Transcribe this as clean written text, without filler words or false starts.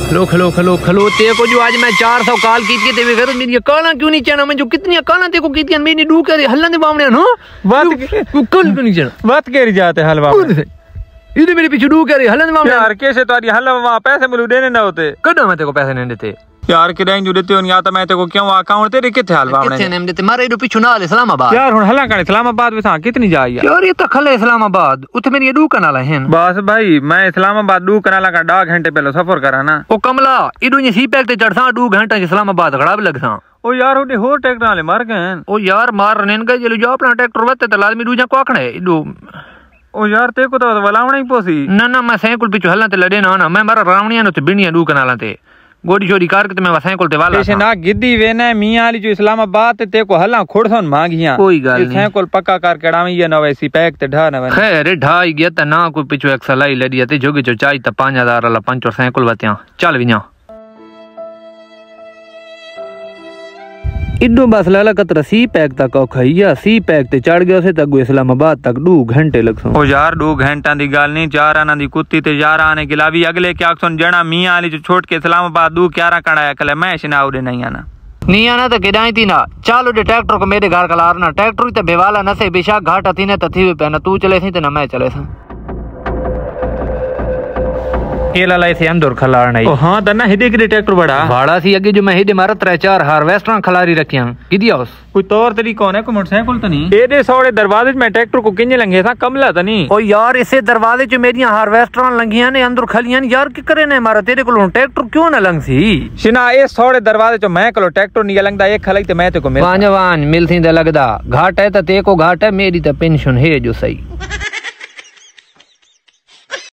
खलो खलो खलो खलो ते को जो आज मैं 400 कॉल की थी ते वे मेरी कॉल क्यों नहीं चना मैं जो कितनी कॉल ते को की थी मेरी डू करे हल्ला दे बावणे नो बात कॉल क्यों नहीं चना बात केरी जाते हलवा ये मेरे पीछे डू करे हल्ला दे बावणे यार कैसे तुम्हारी हल्ला वहां पैसे मिलू देने ना होते कदा मैं ते को पैसे नहीं देते यार किराए जो देते हो या तो मैं ते को क्यों अकाउंट तेरे किथे हलवा आपने किथे नेम देते मारे इडो पिछु ना इस्लामाबाद यार हुन हल्ला कर इस्लामाबाद वसा कितनी जाई यार ये तो खले इस्लामाबाद उथे मेरी डू कनाला है बस भाई मैं इस्लामाबाद डू कनाला का 2 घंटे पहले सफर करा ना ओ कमला इडो ये सी पैक ते चढ़सा 2 घंटा इस्लामाबाद खड़ा लगसा ओ यार ओडे हो ट्रैक्टर वाले मर गए ओ यार मार नेन गए जो अपना ट्रैक्टर वते त लाजमी डू जा कोखणे इडो ओ यार ते को तो वलावणी पोसी ना ना मैं सैकुल पिछु हल्ला ते लडे ना मैं मारा रावणिया नो ते बिणिया डू कनाला ते गोडी छोरी कार के मैं वसाई कोल ते वाला ना गिद्दी वेने मियां वाली जो इस्लामाबाद ते को हल्ला खोड़सन मांगिया कोई गाल नहीं सै कोल पक्का कार केडावी ये न वैसी पैक ते ढा न वन खैर ढाई गया त ना कोई पिछु एक सलाई लडिया ते जोगे जो चाई त 5000 वाला पंच और सै कोल वत्या चल विया इडो बस लाला कतरा सी पैक तक खैया सी पैक ते चढ़ गया से तक इस्लामाबाद तक 2 घंटे लगसो ओ यार 2 घंटा दी गाल नहीं 4 आना दी कुत्ती ते 11 आने गिलावी अगले क्या सुन जणा मियां वाली जो छोड़ के इस्लामाबाद 2 11 कणाया कले मैं शनाउडे नहीं आना नहीं आना तो केडाई थी ना चलो दे ट्रैक्टर को मेरे घर कलारना ट्रैक्टर ते बेवाला न से बेशक घाट थी ने तथी पे ना तू चले सी ते ना मैं चले सा केला लाई से अंदर खलार नहीं ओ हां तना हिदे के ट्रैक्टर बड़ा सी आगे जो मैं हिदे मारा 3-4 हार्वेस्टर खलारी रखिया किदिया उस कोई तौर तरीका कौन है को मोटरसाइकिल तो नहीं ए दे सौड़े दरवाजे में ट्रैक्टर को किंजे लंगे था कमला तो नहीं ओ यार इसे दरवाजे च मेरी हार्वेस्टर लंगियां ने अंदर खलियां यार की करे ने मारा तेरे को ट्रैक्टर क्यों ना लंग सी शिना ए सौड़े दरवाजे च मैं को ट्रैक्टर नहीं लंगदा एक खलाई ते मैं ते को मिल पांजवान मिल थी लगदा घाट है त ते को घाट है मेरी त पेंशन है जो सही